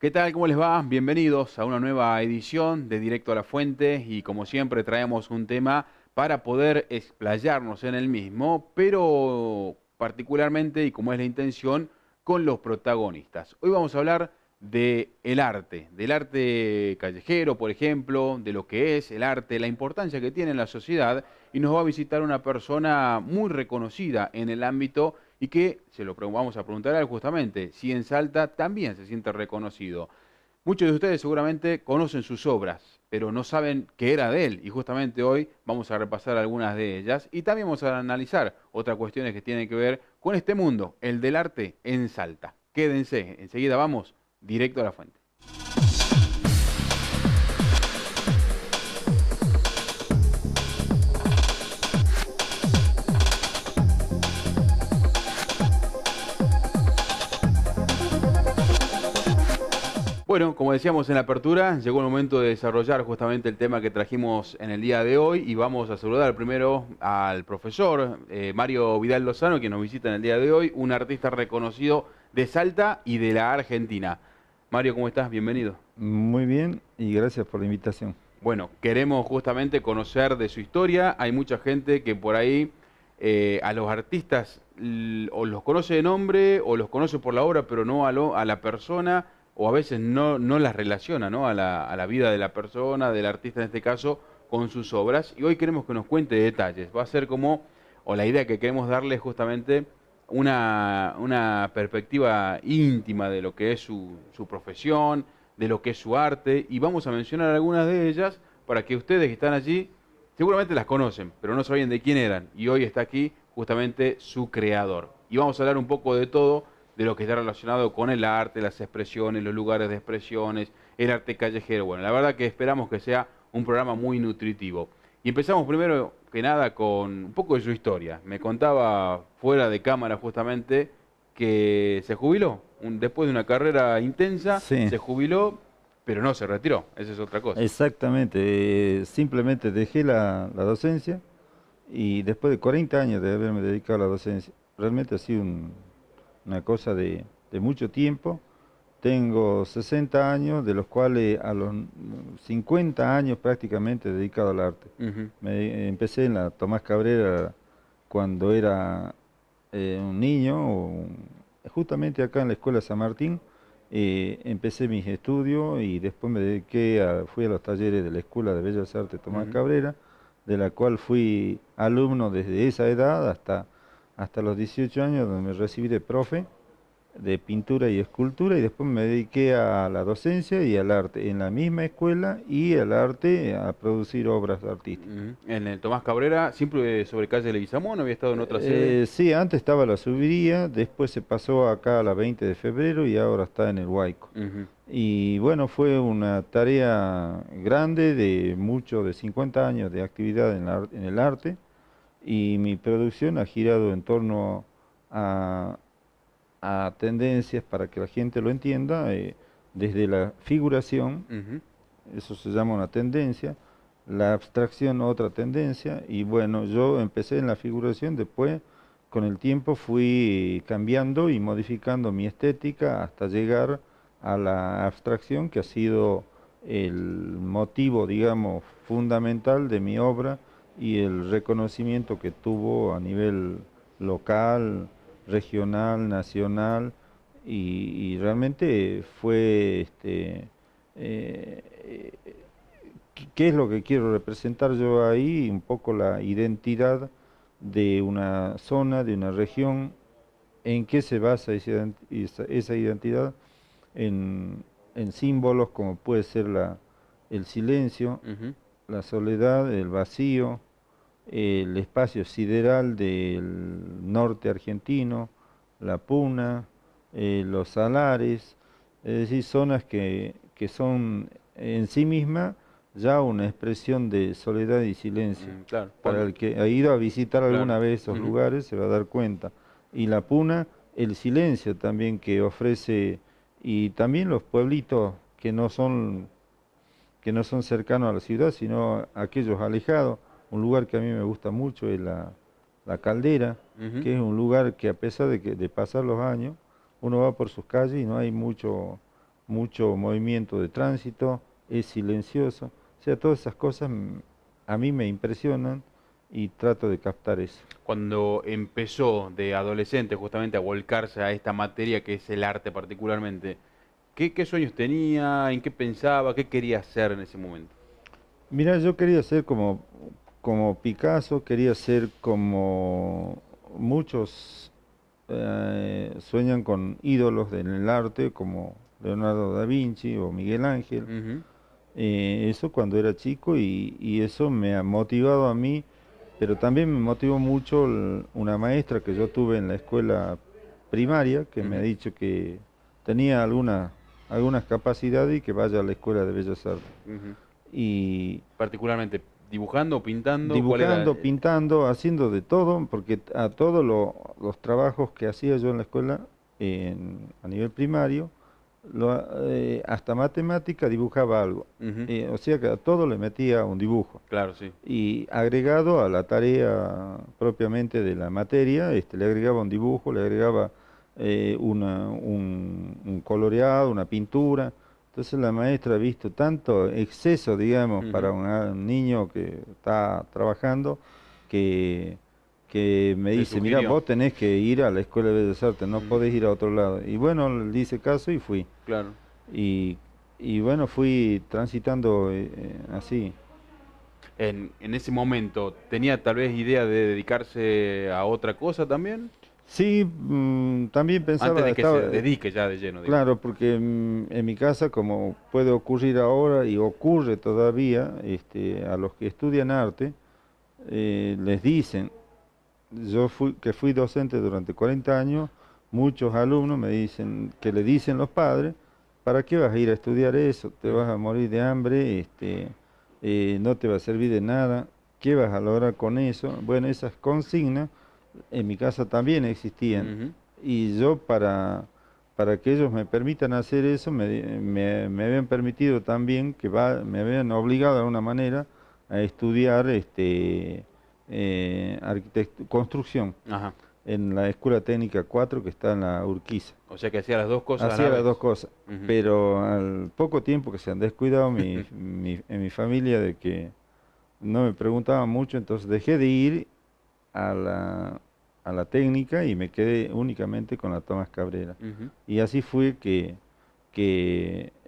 ¿Qué tal? ¿Cómo les va? Bienvenidos a una nueva edición de Directo a la Fuente y como siempre traemos un tema para poder explayarnos en el mismo, pero particularmente y como es la intención, con los protagonistas. Hoy vamos a hablar del arte callejero, por ejemplo, de lo que es el arte, la importancia que tiene en la sociedad y nos va a visitar una persona muy reconocida en el ámbito y que vamos a preguntar a él justamente si en Salta también se siente reconocido. Muchos de ustedes seguramente conocen sus obras, pero no saben qué era de él y justamente hoy vamos a repasar algunas de ellas y también vamos a analizar otras cuestiones que tienen que ver con este mundo, el del arte en Salta. Quédense, enseguida vamos directo a la fuente. Bueno, como decíamos en la apertura, llegó el momento de desarrollar justamente el tema que trajimos en el día de hoy y vamos a saludar primero al profesor Mario Vidal Lozano, que nos visita en el día de hoy, un artista reconocido de Salta y de la Argentina. Mario, ¿cómo estás? Bienvenido. Muy bien y gracias por la invitación. Bueno, queremos justamente conocer de su historia. Hay mucha gente que por ahí a los artistas o los conoce de nombre o los conoce por la obra, pero no a la persona, o a veces no las relaciona, ¿no? A la vida de la persona, del artista en este caso, con sus obras. Y hoy queremos que nos cuente detalles. Va a ser como, o la idea que queremos darle es justamente una perspectiva íntima de lo que es su profesión, de lo que es su arte, y vamos a mencionar algunas de ellas para que ustedes que están allí seguramente las conocen, pero no sabían de quién eran, y hoy está aquí justamente su creador. Y vamos a hablar un poco de todo, de lo que está relacionado con el arte, las expresiones, los lugares de expresiones, el arte callejero. Bueno, la verdad que esperamos que sea un programa muy nutritivo. Y empezamos primero que nada con un poco de su historia. Me contaba fuera de cámara justamente que se jubiló. Después de una carrera intensa, Sí, se jubiló, pero no se retiró. Esa es otra cosa. exactamente. Simplemente dejé la docencia y después de 40 años de haberme dedicado a la docencia, realmente ha sido una cosa de mucho tiempo. Tengo 60 años, de los cuales a los 50 años prácticamente dedicado al arte. Ujú, Empecé en la Tomás Cabrera cuando era un niño, justamente acá en la Escuela San Martín. Empecé mis estudios y después fui a los talleres de la Escuela de Bellas Artes Tomás ujú. Cabrera, de la cual fui alumno desde esa edad hasta los 18 años, donde me recibí de profe de pintura y escultura, y después me dediqué a la docencia y al arte en la misma escuela, y al arte a producir obras artísticas. Ujú. En el Tomás Cabrera, siempre sobre calle Leguizamón, había estado en otra sede. Sí, antes estaba la Subiría, después se pasó acá a la 20 de febrero y ahora está en el Huayco. Ujú, Y bueno, fue una tarea grande de 50 años de actividad en el arte, y mi producción ha girado en torno a, a tendencias, para que la gente lo entienda, desde la figuración. ujú, Eso se llama una tendencia, la abstracción otra tendencia, y bueno, yo empecé en la figuración, después con el tiempo fui cambiando y modificando mi estética hasta llegar a la abstracción, que ha sido el motivo, digamos, fundamental de mi obra y el reconocimiento que tuvo a nivel local, regional, nacional, y realmente fue eh, ¿qué es lo que quiero representar yo ahí? Un poco la identidad de una zona, de una región. ¿En qué se basa esa identidad? En, en símbolos como puede ser el silencio, ujú, la soledad, el vacío, el espacio sideral del norte argentino, la Puna, los salares, es decir, zonas que son en sí mismas ya una expresión de soledad y silencio. claro, Para el que ha ido a visitar claro. alguna vez esos Ujú. lugares se va a dar cuenta. Y la Puna, el silencio también que ofrece, y también los pueblitos que no son cercanos a la ciudad, sino aquellos alejados. Un lugar que a mí me gusta mucho es la Caldera, Ujú. que es un lugar que, a pesar de pasar los años, uno va por sus calles y no hay mucho movimiento de tránsito, es silencioso. O sea, todas esas cosas a mí me impresionan y trato de captar eso. Cuando empezó de adolescente justamente a volcarse a esta materia que es el arte particularmente, ¿qué sueños tenía? ¿En qué pensaba? ¿Qué quería hacer en ese momento? Mira, yo quería ser como Picasso, quería ser como muchos sueñan con ídolos en el arte, como Leonardo da Vinci o Miguel Ángel. Ujú, Eso cuando era chico y eso me ha motivado a mí, pero también me motivó mucho una maestra que yo tuve en la escuela primaria, que me ha ujú, dicho que tenía algunas capacidades y que vaya a la escuela de Bellas Artes. ujú. Y Particularmente, dibujando, pintando, ¿cuál era? dibujando, pintando, haciendo de todo, porque a todos los trabajos que hacía yo en la escuela, a nivel primario, hasta matemática dibujaba algo. Ujú, O sea que a todo le metía un dibujo. claro, sí. Y agregado a la tarea propiamente de la materia, le agregaba un dibujo, le agregaba un coloreado, una pintura. Entonces la maestra ha visto tanto exceso, digamos, para Ujú. un niño que está trabajando, que, que me Te dice, mira, sugirió, vos tenés que ir a la Escuela de Bellas Artes, no ujú, podés ir a otro lado. Y bueno, le hice caso y fui. claro. Y, y bueno, fui transitando así. En ese momento, ¿tenía tal vez idea de dedicarse a otra cosa también? Sí, también Antes pensaba, de que se estaba, dedique ya de lleno, digamos. claro, porque en mi casa, como puede ocurrir ahora y ocurre todavía, a los que estudian arte, les dicen, que fui docente durante 40 años, muchos alumnos me dicen, que le dicen los padres, ¿para qué vas a ir a estudiar eso? Te vas Ujú, a morir de hambre, no te va a servir de nada, ¿qué vas a lograr con eso? Bueno, esas consignas en mi casa también existían. ujú, Y yo para que ellos me permitan hacer eso, me habían permitido también me habían obligado de alguna manera a estudiar construcción ajá. en la Escuela Técnica 4 que está en la Urquiza. O sea que hacía las dos cosas a la Hacía las dos vez. cosas, Ujú, pero al poco tiempo que se han descuidado en mi familia de que no me preguntaban mucho, entonces dejé de ir a a la técnica y me quedé únicamente con la Tomás Cabrera. ujú. Y así fue que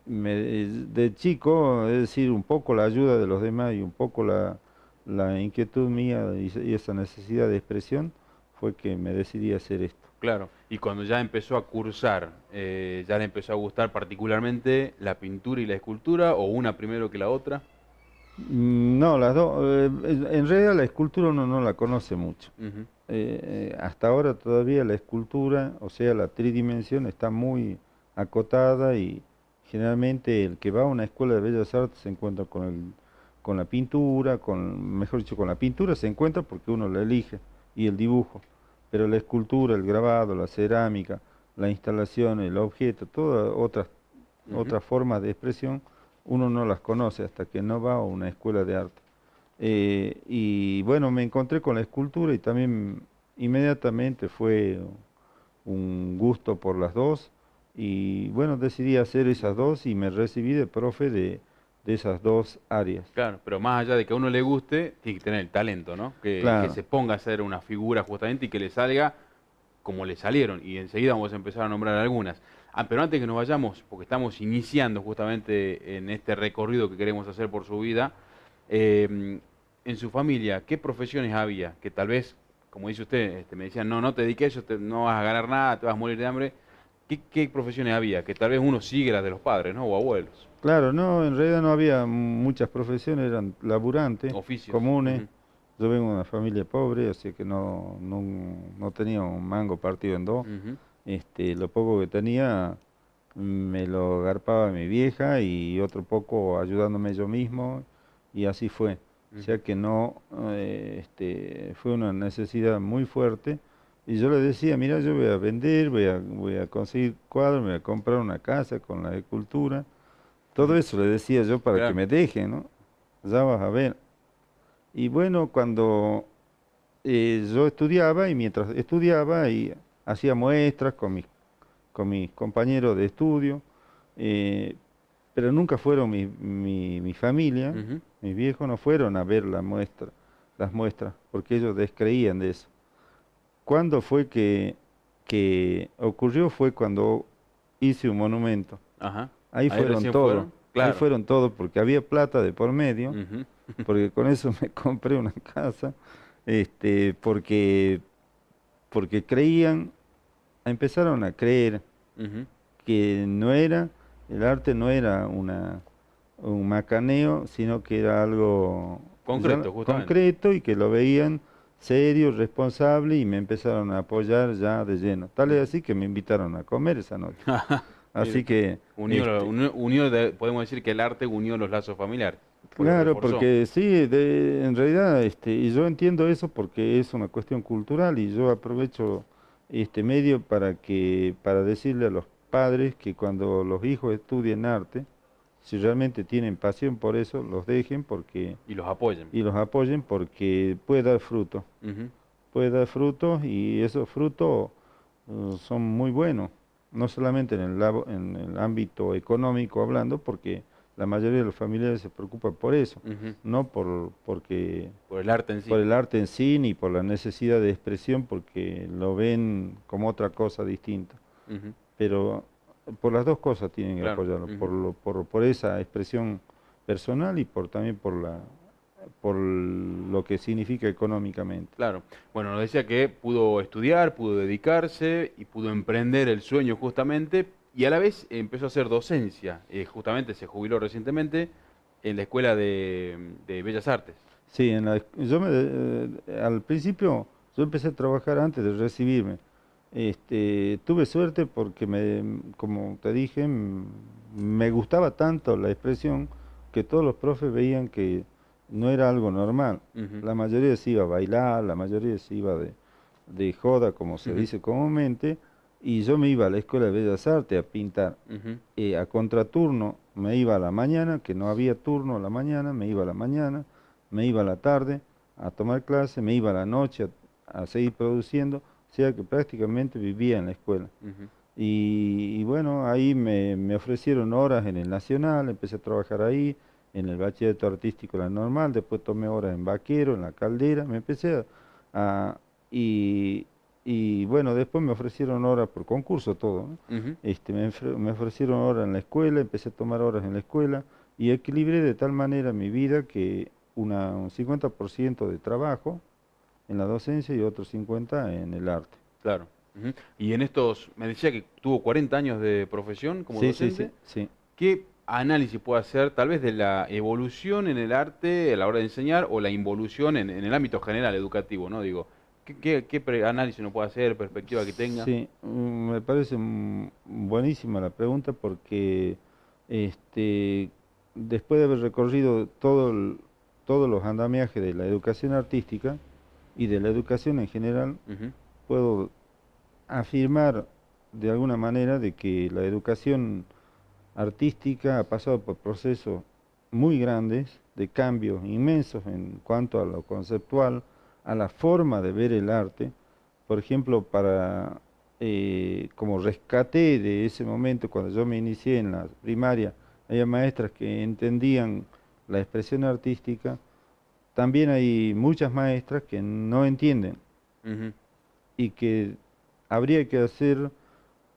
de chico, es decir, un poco la ayuda de los demás y un poco la inquietud mía y esa necesidad de expresión fue que me decidí a hacer esto. Claro, y cuando ya empezó a cursar, ¿ya le empezó a gustar particularmente la pintura y la escultura, o una primero que la otra? No, las dos. En realidad la escultura uno no la conoce mucho. Ujú, Hasta ahora todavía la escultura, o sea, la tridimensión está muy acotada y generalmente el que va a una escuela de bellas artes se encuentra con la pintura, mejor dicho, con la pintura se encuentra porque uno la elige y el dibujo, pero la escultura, el grabado, la cerámica, la instalación, el objeto, todas ujú. otras formas de expresión, uno no las conoce hasta que no va a una escuela de arte. Y bueno, me encontré con la escultura y también inmediatamente fue un gusto por las dos. Y bueno, decidí hacer esas dos y me recibí de profe de esas dos áreas. Claro, pero más allá de que a uno le guste, tiene que tener el talento, ¿no? Que Claro, se ponga a hacer una figura justamente y que le salga como le salieron. Y enseguida vamos a empezar a nombrar algunas. Ah, pero antes que nos vayamos, porque estamos iniciando justamente en este recorrido que queremos hacer por su vida, en su familia, ¿qué profesiones había? Que tal vez, como dice usted, me decían, no, no te dediques a eso, no vas a ganar nada, te vas a morir de hambre. ¿Qué profesiones había? Que tal vez uno sigue las de los padres, ¿no? O abuelos, claro, no, en realidad no había muchas profesiones, eran laburantes, oficios. comunes. Ujú, Yo vengo de una familia pobre, así que no tenía un mango partido en dos. ujú, Lo poco que tenía me lo garpaba mi vieja y otro poco ayudándome yo mismo y así fue. O sea ujú. que no, fue una necesidad muy fuerte y yo le decía, mira, yo voy a vender, voy a conseguir cuadros, me voy a comprar una casa con la escultura. Todo Ujú, eso le decía yo para que claro. me deje, ¿no? Ya vas a ver. Y bueno, cuando yo estudiaba y mientras estudiaba y hacía muestras con mis compañeros de estudio, eh, pero nunca fueron mi familia, Ujú. mis viejos no fueron a ver las muestras, porque ellos descreían de eso. ¿Cuándo fue que ocurrió? Fue cuando hice un monumento. Ajá. Ahí Ahí fueron recién todos, fueron. ahí Claro. fueron todos, porque había plata de por medio, Ujú. porque con eso me compré una casa, porque, porque creían, empezaron a creer Ujú. que no era, el arte no era un macaneo, sino que era algo ya Concreto, justamente. concreto y que lo veían serio, responsable y me empezaron a apoyar ya de lleno. Tal es Ujú. así que me invitaron a comer esa noche. Mire, Así que, podemos decir que el arte unió los lazos familiares, o los claro, reforzó. porque sí, en realidad, y yo entiendo eso porque es una cuestión cultural y yo aprovecho este medio para decirle a los padres que cuando los hijos estudien arte, si realmente tienen pasión por eso, los dejen Y los apoyen. y los apoyen porque Ujú. puede dar frutos y esos frutos son muy buenos, no solamente en el ámbito económico hablando, porque la mayoría de los familiares se preocupan por eso, Ujú. no porque Por el arte en por sí. el arte en sí ni por la necesidad de expresión, porque lo ven como otra cosa distinta. Ujú. Pero por las dos cosas tienen que Claro. apoyarlo, Ujú. por esa expresión personal y también por lo que significa económicamente. Claro. Bueno, nos decía que pudo estudiar, pudo dedicarse y pudo emprender el sueño justamente, y a la vez empezó a hacer docencia. Justamente se jubiló recientemente en la Escuela de Bellas Artes. Sí, al principio yo empecé a trabajar antes de recibirme. Tuve suerte porque como te dije, me gustaba tanto la expresión que todos los profes veían que no era algo normal. Ujú. La mayoría se iba a bailar, la mayoría se iba de joda, como se Ujú. dice comúnmente, y yo me iba a la Escuela de Bellas Artes a pintar. Ujú. A contraturno me iba a la mañana, que no había turno a la mañana, me iba a la mañana, me iba a la tarde a tomar clase, me iba a la noche a seguir produciendo, o sea que prácticamente vivía en la escuela. Ujú. Y bueno, ahí me ofrecieron horas en el Nacional, empecé a trabajar ahí, en el bachillerato artístico la normal, después tomé horas en Vaquero, en la Caldera, me empecé a- y, y bueno, después me ofrecieron horas por concurso todo, ¿no? Ujú. Me ofrecieron horas en la escuela, empecé a tomar horas en la escuela y equilibré de tal manera mi vida que un 50% de trabajo en la docencia y otro 50% en el arte. Claro. Ujú. Y en estos, me decía que tuvo 40 años de profesión como Sí, sí, sí, docente. sí. ¿Qué análisis puede hacer tal vez de la evolución en el arte a la hora de enseñar o la involución en el ámbito general educativo, ¿no? Digo, ¿qué análisis uno puede hacer, perspectiva que tenga? Sí, me parece buenísima la pregunta porque este, después de haber recorrido todos los andamiajes de la educación artística y de la educación en general, Ujú. puedo afirmar de alguna manera de que la educación artística ha pasado por procesos muy grandes de cambios inmensos en cuanto a lo conceptual, a la forma de ver el arte. Por ejemplo, como rescate de ese momento cuando yo me inicié en la primaria, había maestras que entendían la expresión artística, también hay muchas maestras que no entienden Ujú. y que habría que hacer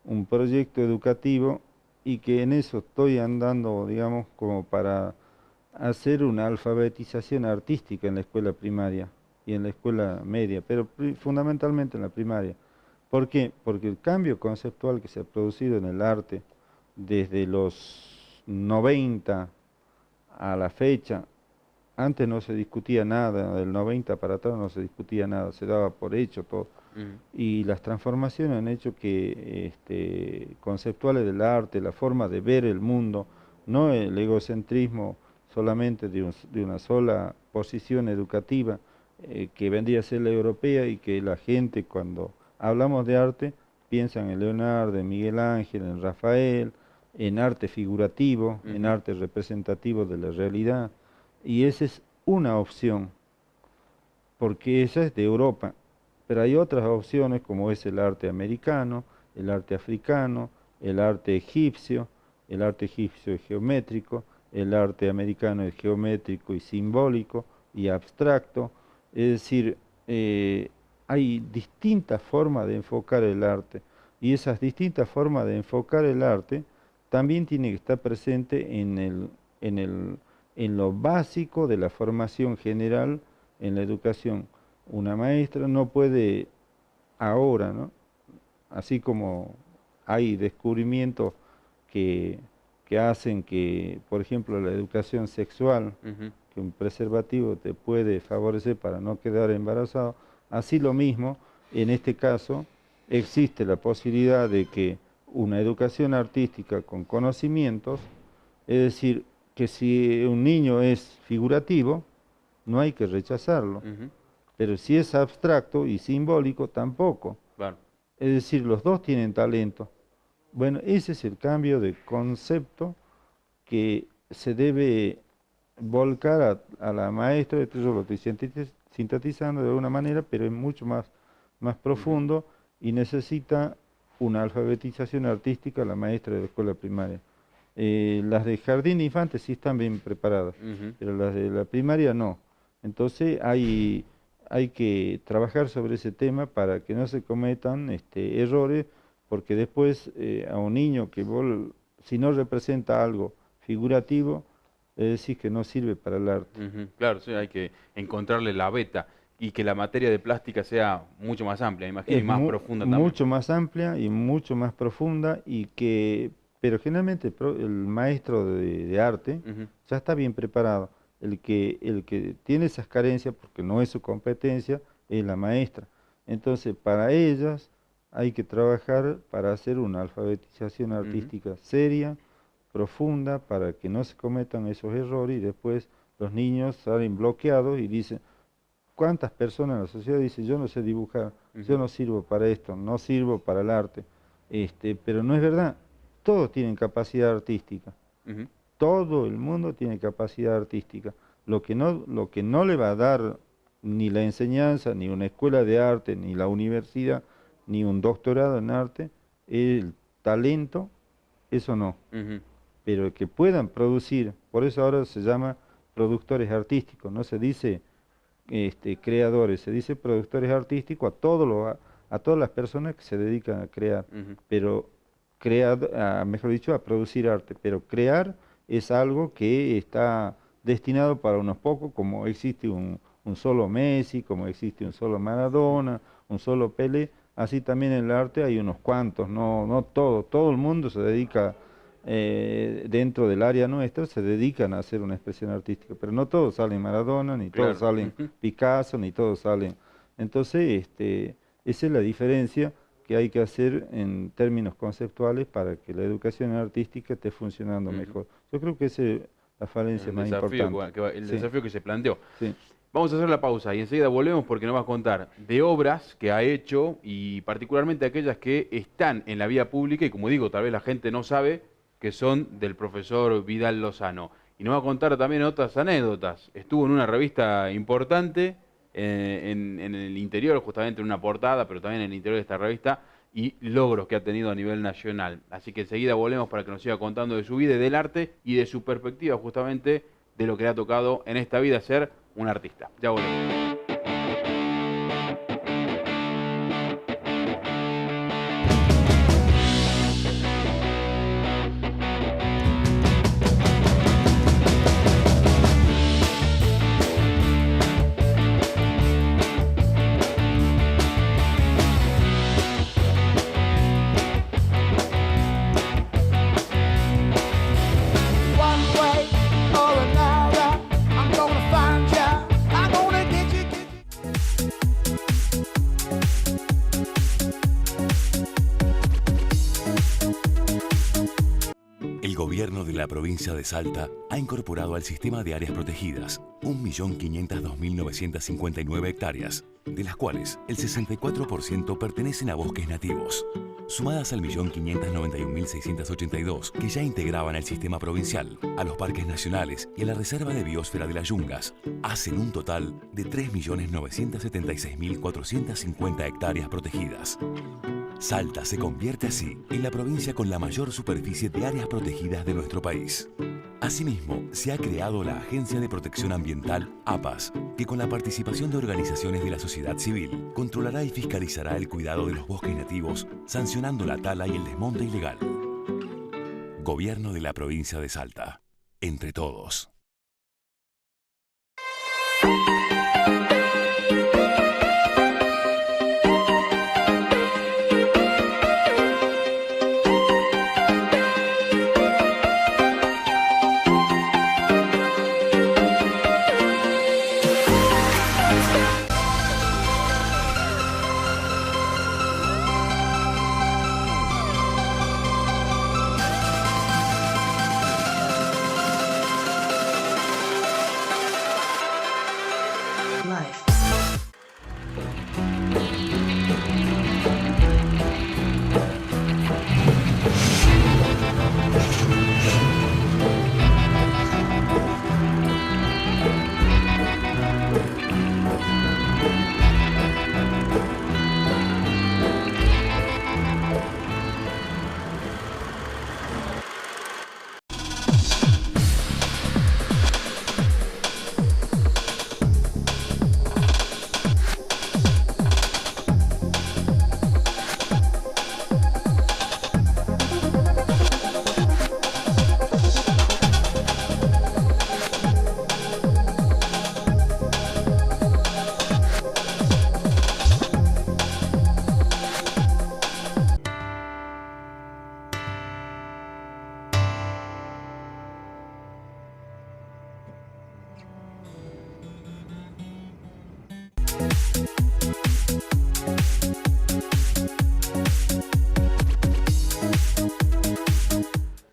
un proyecto educativo y que en eso estoy andando, digamos, como para hacer una alfabetización artística en la escuela primaria y en la escuela media, pero fundamentalmente en la primaria. ¿Por qué? Porque el cambio conceptual que se ha producido en el arte desde los 90 a la fecha, antes no se discutía nada, del 90 para atrás no se discutía nada, se daba por hecho todo. Ujú. Y las transformaciones han hecho que conceptuales del arte, la forma de ver el mundo, no el egocentrismo solamente de una sola posición educativa que vendría a ser la europea y que la gente cuando hablamos de arte piensa en Leonardo, en Miguel Ángel, en Rafael, en arte figurativo, en Ujú. arte representativo de la realidad. Y esa es una opción porque esa es de Europa, pero hay otras opciones como es el arte americano, el arte africano, el arte egipcio, el arte egipcio es geométrico, el arte americano es geométrico y simbólico y abstracto, es decir, hay distintas formas de enfocar el arte y esas distintas formas de enfocar el arte también tienen que estar presentes en lo básico de la formación general en la educación. Una maestra no puede ahora, ¿no? Así como hay descubrimientos que hacen que, por ejemplo, la educación sexual, que un preservativo te puede favorecer para no quedar embarazado, así lo mismo, en este caso, existe la posibilidad de que una educación artística con conocimientos, es decir, que si un niño es figurativo, no hay que rechazarlo, pero si es abstracto y simbólico, tampoco. Claro. Es decir, los dos tienen talento. Bueno, ese es el cambio de concepto que se debe volcar a la maestra. Esto yo lo estoy sintetizando de alguna manera, pero es mucho más profundo y necesita una alfabetización artística la maestra de la escuela primaria. Las de jardín de infantes sí están bien preparadas, pero las de la primaria no. Entonces hay que trabajar sobre ese tema para que no se cometan errores, porque después a un niño que si no representa algo figurativo, es decir, que no sirve para el arte. Claro, sí, hay que encontrarle la beta y que la materia de plástica sea mucho más amplia, imagino, y más profunda también. Mucho más amplia y mucho más profunda, pero generalmente el maestro de arte ya está bien preparado. El que tiene esas carencias, porque no es su competencia, es la maestra. Entonces, para ellas hay que trabajar para hacer una alfabetización artística seria, profunda, para que no se cometan esos errores y después los niños salen bloqueados y dicen, ¿cuántas personas en la sociedad dicen, yo no sé dibujar, yo no sirvo para esto, no sirvo para el arte? Pero no es verdad, todos tienen capacidad artística. Todo el mundo tiene capacidad artística. Lo que no le va a dar ni la enseñanza, ni una escuela de arte, ni la universidad, ni un doctorado en arte, el talento, eso no. Pero que puedan producir, por eso ahora se llama productores artísticos, no se dice creadores, se dice productores artísticos a todas las personas que se dedican a crear, pero mejor dicho, a producir arte, pero crear es algo que está destinado para unos pocos, como existe un solo Messi, como existe un solo Maradona, un solo Pelé, así también en el arte hay unos cuantos, no todo el mundo se dedica, dentro del área nuestra, se dedican a hacer una expresión artística, pero no todos salen Maradona, ni todos salen Picasso, ni todos salen. Entonces, esa es la diferencia que hay que hacer en términos conceptuales para que la educación artística esté funcionando mejor. Yo creo que esa es la falencia más importante. El desafío que se planteó. Sí. Vamos a hacer la pausa y enseguida volvemos porque nos va a contar de obras que ha hecho y particularmente aquellas que están en la vía pública y, como digo, tal vez la gente no sabe que son del profesor Vidal Lozano. Y nos va a contar también otras anécdotas. Estuvo en una revista importante, en el interior, justamente en una portada, pero también en el interior de esta revista, y logros que ha tenido a nivel nacional. Así que enseguida volvemos para que nos siga contando de su vida, del arte y de su perspectiva justamente de lo que le ha tocado en esta vida ser un artista. Ya volvemos. El gobierno de la provincia de Salta ha incorporado al sistema de áreas protegidas 1.502.959 hectáreas, de las cuales el 64% pertenecen a bosques nativos. Sumadas al 1.591.682 que ya integraban el sistema provincial, a los parques nacionales y a la Reserva de Biosfera de las Yungas, hacen un total de 3.976.450 hectáreas protegidas. Salta se convierte así en la provincia con la mayor superficie de áreas protegidas de nuestro país. Asimismo, se ha creado la Agencia de Protección Ambiental APAS, que con la participación de organizaciones de la sociedad civil, controlará y fiscalizará el cuidado de los bosques nativos, sancionando la tala y el desmonte ilegal. Gobierno de la provincia de Salta. Entre todos.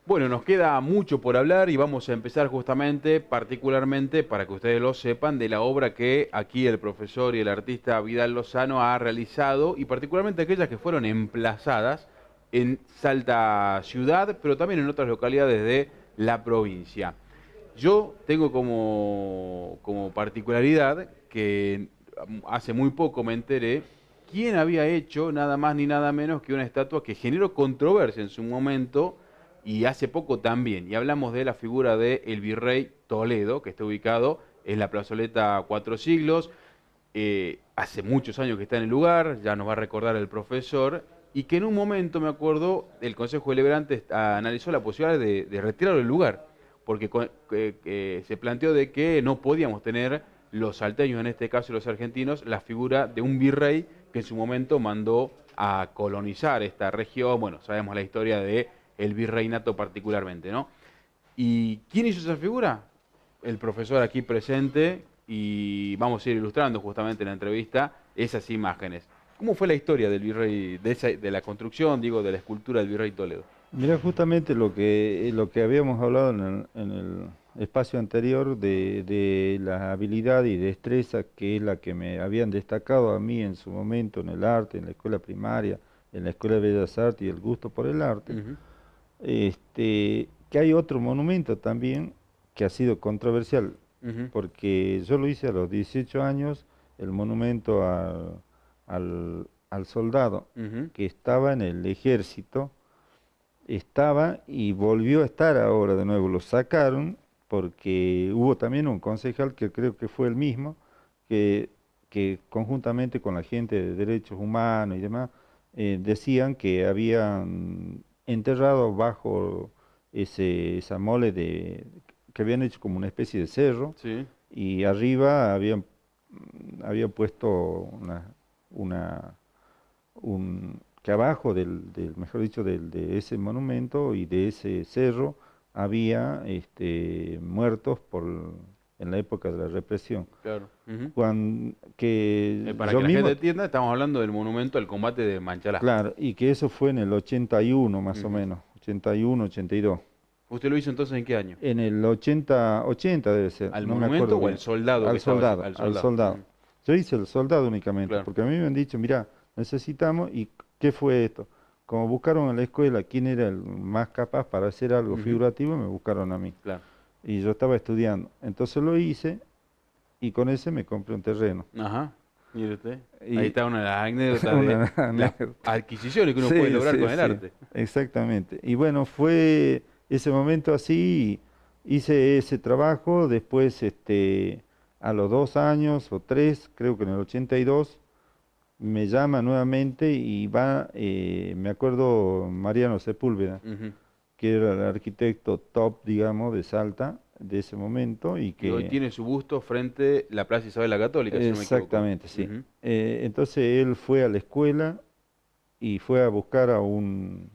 Bueno, nos queda mucho por hablar y vamos a empezar justamente, particularmente, para que ustedes lo sepan, de la obra que aquí el profesor y el artista Vidal Lozano ha realizado, y particularmente aquellas que fueron emplazadas en Salta ciudad, pero también en otras localidades de la provincia. Yo tengo como particularidad que hace muy poco me enteré quién había hecho nada más ni nada menos que una estatua que generó controversia en su momento y hace poco también. Y hablamos de la figura del virrey Toledo, que está ubicado en la plazoleta Cuatro Siglos. Hace muchos años que está en el lugar, ya nos va a recordar el profesor, y que en un momento, me acuerdo, el Consejo Deliberante analizó la posibilidad de retirarlo del lugar, porque se planteó de que no podíamos tener los salteños, en este caso los argentinos, la figura de un virrey que en su momento mandó a colonizar esta región. Bueno, sabemos la historia de el virreinato particularmente, ¿no? ¿Y quién hizo esa figura? El profesor aquí presente, y vamos a ir ilustrando justamente en la entrevista esas imágenes. ¿Cómo fue la historia del virrey, de la construcción, digo, de la escultura del virrey Toledo? Mira, justamente lo que habíamos hablado en el espacio anterior de la habilidad y destreza, que es la que me habían destacado a mí en su momento en el arte, en la escuela primaria, en la escuela de Bellas Artes, y el gusto por el arte. Que hay otro monumento también que ha sido controversial, porque yo lo hice a los 18 años, el monumento al soldado que estaba en el ejército, estaba y volvió a estar ahora de nuevo. Lo sacaron porque hubo también un concejal, que creo que fue el mismo, que conjuntamente con la gente de derechos humanos y demás, decían que habían enterrado bajo esa mole que habían hecho como una especie de cerro, Sí. y arriba habían puesto que abajo mejor dicho, de ese monumento y de ese cerro había muertos en la época de la represión. Claro. Para que la gente entienda, estamos hablando del monumento al combate de Manchalá. Claro, y que eso fue en el 81 más o menos, 81, 82. ¿Usted lo hizo entonces en qué año? En el 80 debe ser. ¿Al no me monumento acuerdo o bien. al soldado? Al soldado, al soldado. Yo hice el soldado únicamente, Claro. porque a mí me han dicho, mira, necesitamos, ¿y qué fue esto? Como buscaron en la escuela quién era el más capaz para hacer algo figurativo, me buscaron a mí. Claro. Y yo estaba estudiando. Entonces lo hice y con ese me compré un terreno. Ajá. Mire usted, Y ahí está una de las anécdotas de una las anécdota. adquisiciones que uno Sí, puede lograr sí, con el sí, arte. exactamente. Y bueno, fue ese momento así, hice ese trabajo, después a los 2 años o 3, creo que en el 82, me llama nuevamente y va, me acuerdo, Mariano Sepúlveda, Ujú. que era el arquitecto top, digamos, de Salta de ese momento y Y hoy que tiene su busto frente a la Plaza Isabel la Católica, si no me equivoco. exactamente, sí. Ujú, Entonces él fue a la escuela y fue a buscar a un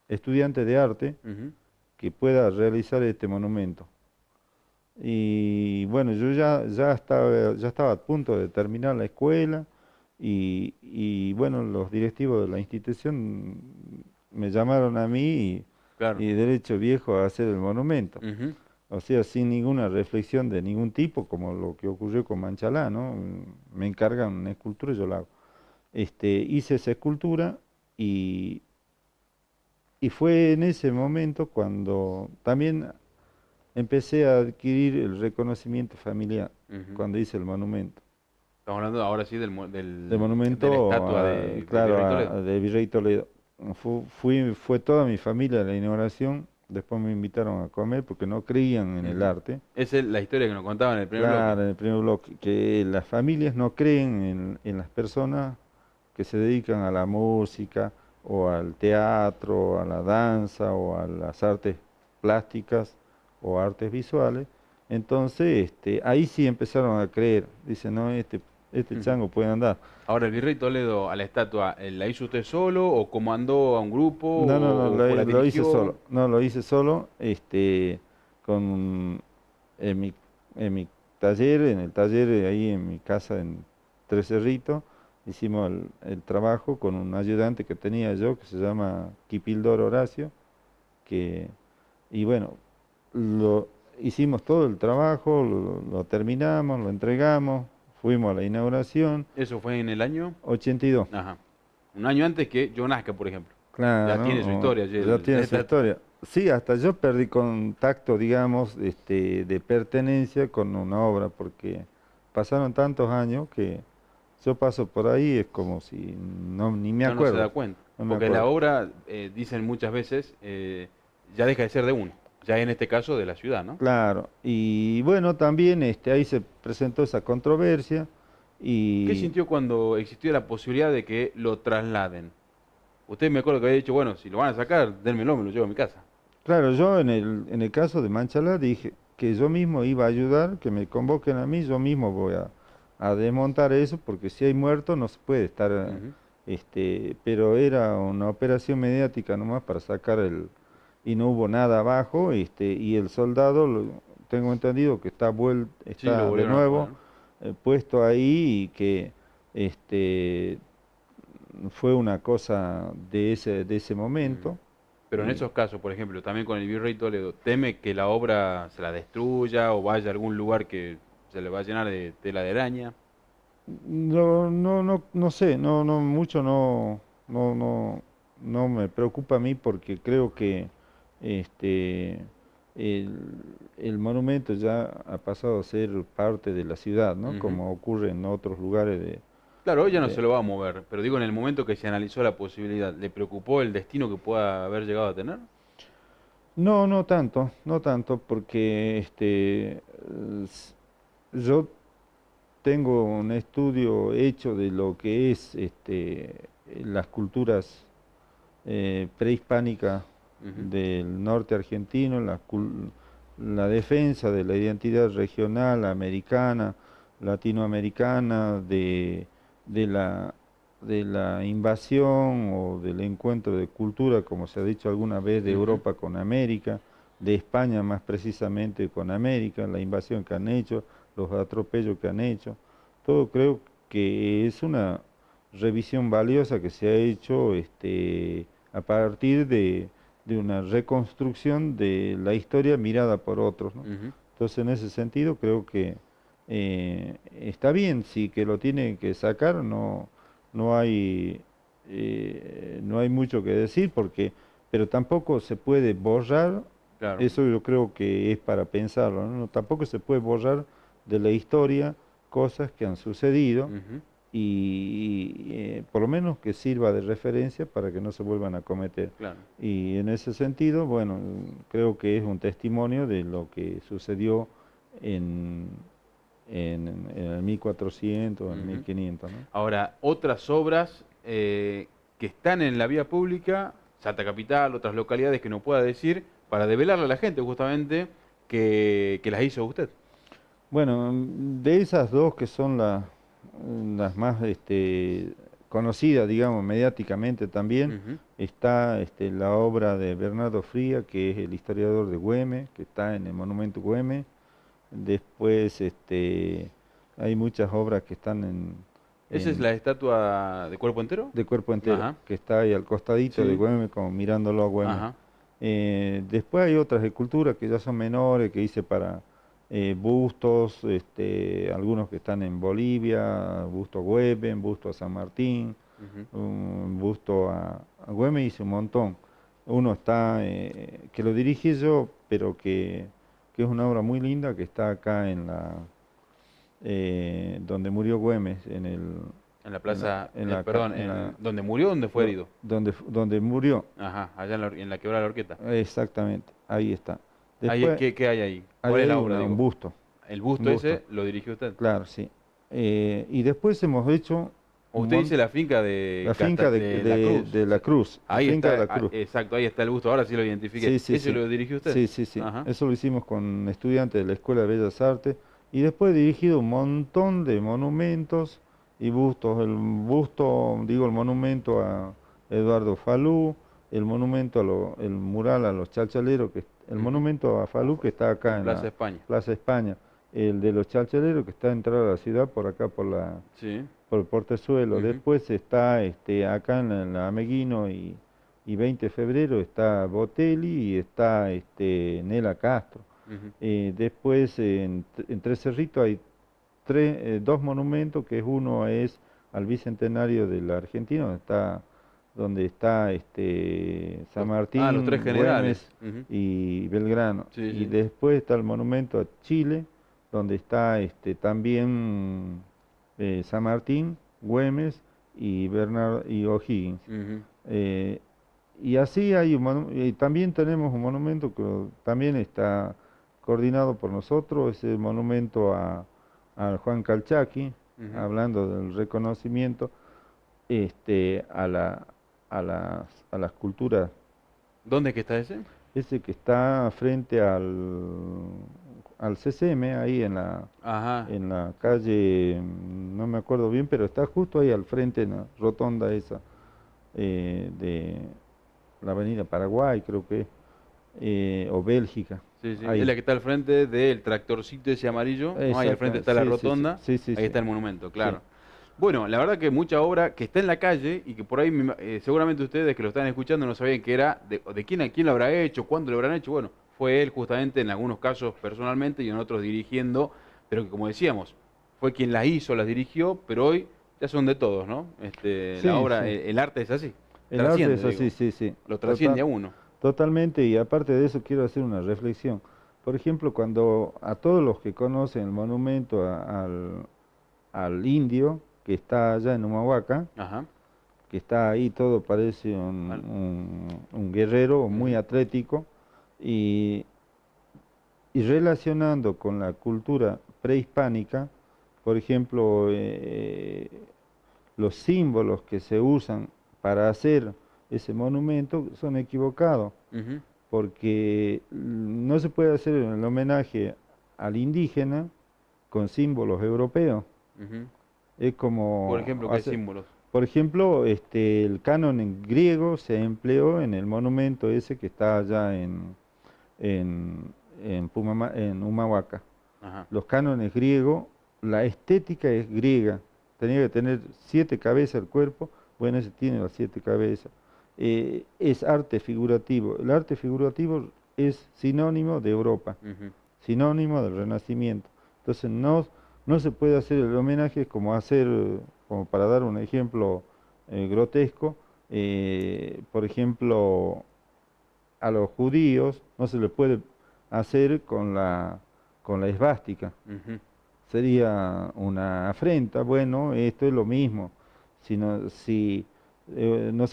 estudiante de arte ujú. que pueda realizar este monumento. Y bueno, yo ya estaba a punto de terminar la escuela y bueno, los directivos de la institución me llamaron a mí Claro. y derecho viejo a hacer el monumento. Ujú. O sea, sin ninguna reflexión de ningún tipo, como lo que ocurrió con Manchalá, ¿no? Me encargan una escultura y yo la hago. Hice esa escultura y, y fue en ese momento cuando también empecé a adquirir el reconocimiento familiar, Ujú. cuando hice el monumento. Estamos hablando ahora sí El de la monumento, estatua de claro, Virrey Toledo. de Virrey Toledo. Fue toda mi familia a la inauguración, después me invitaron a comer porque no creían en el Ujú. arte. Esa es la historia que nos contaba en el primer bloque. Claro, en el primer bloque, que las familias no creen en las personas que se dedican a la música o al teatro, a la danza o a las artes plásticas o artes visuales. Entonces, ahí sí empezaron a creer. Dicen, no, este Ujú. chango puede andar. Ahora, el Virrey Toledo a la estatua, ¿la hizo usted solo o comandó a un grupo No, no, no, o la lo hice dirigió? solo. No, lo hice solo, con, en mi, en mi taller, en el taller ahí en mi casa en Tres Cerritos, hicimos el trabajo con un ayudante que tenía yo, que se llama Kipildor Horacio, que, y bueno, lo, hicimos todo el trabajo, lo terminamos, lo entregamos, fuimos a la inauguración, Eso fue en el año, 82. ajá, un año antes que yo nazca, por ejemplo. Ya Claro, tiene su historia, ya ya tiene su esta- historia. Sí, hasta yo perdí contacto, digamos, de pertenencia con una obra, porque pasaron tantos años que yo paso por ahí, es como si no, ni me ya no se da acuerdo, cuenta. no me Porque la acuerdo. obra, dicen muchas veces, ya deja de ser de uno. Ya en este caso de la ciudad, ¿no? Claro, y bueno, también ahí se presentó esa controversia ¿Qué y sintió cuando existió la posibilidad de que lo trasladen? Usted me acuerdo que había dicho, bueno, si lo van a sacar, dénmelo, me lo llevo a mi casa. claro, yo en el caso de Manchalá dije que yo mismo iba a ayudar, que me convoquen a mí, yo mismo voy a desmontar eso, porque si hay muertos no se puede estar, Ujú. pero era una operación mediática nomás para sacar y no hubo nada abajo, y el soldado, tengo entendido que Sí, lo está de volvieron a nuevo poner. puesto ahí y que este, fue una cosa de ese Ujú. momento. Pero en esos casos, por ejemplo, también con el Virrey Toledo, ¿teme que la obra se la destruya o vaya a algún lugar que se le va a llenar de tela de araña? No, no, no, no sé, no, mucho no, no, no me preocupa a mí porque creo que este, el, el monumento ya ha pasado a ser parte de la ciudad, ¿no? Ujú. Como ocurre en otros lugares Claro, hoy ya no se de- lo va a mover, pero digo, en el momento que se analizó la posibilidad, ¿le preocupó el destino que pueda haber llegado a tener? No, no tanto, porque yo tengo un estudio hecho de lo que es las culturas prehispánica Ujú. del norte argentino, la defensa de la identidad regional americana, latinoamericana, de la, de la invasión o del encuentro de cultura, como se ha dicho alguna vez, de Ujú. Europa con América, de España más precisamente con América, la invasión que han hecho, los atropellos que han hecho. Todo creo que es una revisión valiosa que se ha hecho a partir de una reconstrucción de la historia mirada por otros, ¿no? Ujú. Entonces, en ese sentido, creo que está bien, si que lo tienen que sacar, no hay, no hay mucho que decir, pero tampoco se puede borrar, Claro. eso yo creo que es para pensarlo, ¿no? Tampoco se puede borrar de la historia cosas que han sucedido Ujú. por lo menos que sirva de referencia para que no se vuelvan a cometer. Claro. Y en ese sentido, bueno, creo que es un testimonio de lo que sucedió en el 1400, en el 1500, ¿no? Ahora, otras obras que están en la vía pública, Salta Capital, otras localidades que no pueda decir, para develarle a la gente justamente que las hizo usted. Bueno, de esas dos que son las más conocidas, digamos, mediáticamente también, está la obra de Bernardo Fría, que es el historiador de Güemes, que está en el monumento Güemes. Después hay muchas obras que están ¿Esa es la estatua de cuerpo entero? de cuerpo entero, Ajá. que está ahí al costadito de Güemes, como mirándolo a Güemes. Ajá. Después hay otras esculturas que ya son menores, que hice para bustos, algunos que están en Bolivia, busto a Güemes, busto a San Martín, un busto a Güemes, hice un montón. Uno está, que lo dirigí yo, pero que es una obra muy linda, que está acá en donde murió Güemes, En la plaza, ¿donde murió o donde fue herido? Donde murió. Ajá, allá en la quebrada de la Horqueta. Exactamente, ahí está. Después, ¿Qué hay ahí? ahí ¿Cuál es hay la obra? un busto. ¿El busto ese lo dirigió usted? Claro, sí. Y después hemos hecho... Usted dice la finca de la finca de la Cruz. Ahí la finca está, de la Cruz. exacto, ahí está el busto, ahora sí lo identifiqué. ¿Ese lo dirigió usted? Sí, sí, sí. Ajá. Eso lo hicimos con estudiantes de la Escuela de Bellas Artes. Y después he dirigido un montón de monumentos y bustos. El monumento a Eduardo Falú, el mural a los chalchaleros, el monumento a Falú que está acá en Plaza la España. Plaza España. El de los chalchaleros que está entrado a la ciudad por acá, por el Portezuelo. Después está acá en la Ameguino y 20 de febrero está Botelli y está Nela Castro. Después en Tres Cerritos hay dos monumentos, que uno es al Bicentenario de la Argentina, donde está San Martín, los tres generales. Güemes y Belgrano. Sí, y sí. después está el monumento a Chile, donde está también San Martín, Güemes y O'Higgins. Y así hay y también tenemos un monumento que también está coordinado por nosotros, es el monumento a Juan Calchaquí, hablando del reconocimiento a las culturas. ¿Dónde es que está ese? Ese que está frente al CCM, ahí en la calle, no me acuerdo bien, pero está justo ahí al frente, en la rotonda esa, de la avenida Paraguay, creo que o Bélgica. Sí, sí. Ahí. Es la que está al frente del tractorcito ese amarillo, ¿no? Ahí al frente está la rotonda, sí, ahí está el monumento, claro. Sí. Bueno, la verdad que mucha obra que está en la calle y que por ahí seguramente ustedes que lo están escuchando no sabían que era, de quién lo habrá hecho, cuándo lo habrán hecho. Bueno, fue él justamente en algunos casos personalmente y en otros dirigiendo, pero que como decíamos, fue quien las hizo, las dirigió, pero hoy ya son de todos, ¿no? La obra, el arte es así. El arte es así, sí. Lo trasciende a uno. Totalmente, y aparte de eso quiero hacer una reflexión. Por ejemplo, cuando a todos los que conocen el monumento al indio, que está allá en Humahuaca, que está ahí todo, parece un guerrero muy atlético, y relacionando con la cultura prehispánica, por ejemplo, los símbolos que se usan para hacer ese monumento son equivocados, porque no se puede hacer el homenaje al indígena con símbolos europeos. Es como... Por ejemplo, ¿qué símbolos? Por ejemplo, el canon en griego se empleó en el monumento ese que está allá en Humahuaca. Los cánones griegos, la estética es griega, tenía que tener 7 cabezas el cuerpo, bueno, ese tiene las 7 cabezas. Es arte figurativo. El arte figurativo es sinónimo de Europa, sinónimo del Renacimiento. Entonces no se puede hacer el homenaje como para dar un ejemplo grotesco, por ejemplo, a los judíos no se les puede hacer con la esvástica. sería una afrenta. Bueno, esto es lo mismo. Si no se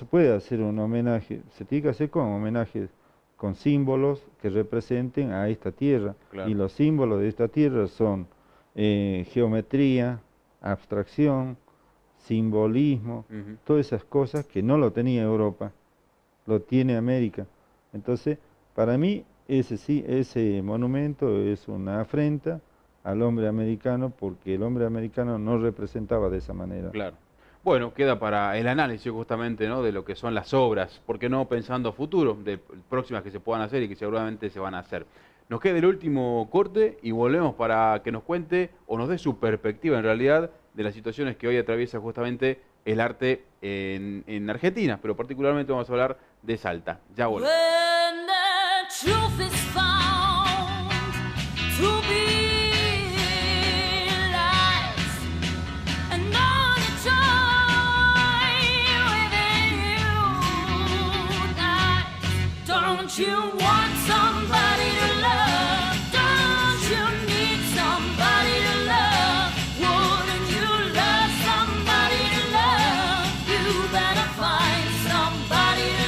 puede hacer un homenaje, se tiene que hacer con homenajes, con símbolos que representen a esta tierra. Claro. Y los símbolos de esta tierra son geometría, abstracción, simbolismo, todas esas cosas que no lo tenía Europa, lo tiene América. Entonces, para mí, ese monumento es una afrenta al hombre americano, porque el hombre americano no representaba de esa manera. Claro. Bueno, queda para el análisis justamente, ¿no?, de lo que son las obras, porque no pensando a futuro, de próximas que se puedan hacer y que seguramente se van a hacer. Nos queda el último corte y volvemos para que nos cuente o nos dé su perspectiva en realidad de las situaciones que hoy atraviesa justamente el arte en Argentina, pero particularmente vamos a hablar de Salta. Ya volvemos. Don't you want somebody to love? Don't you need somebody to love? Wouldn't you love somebody to love? You better find somebody to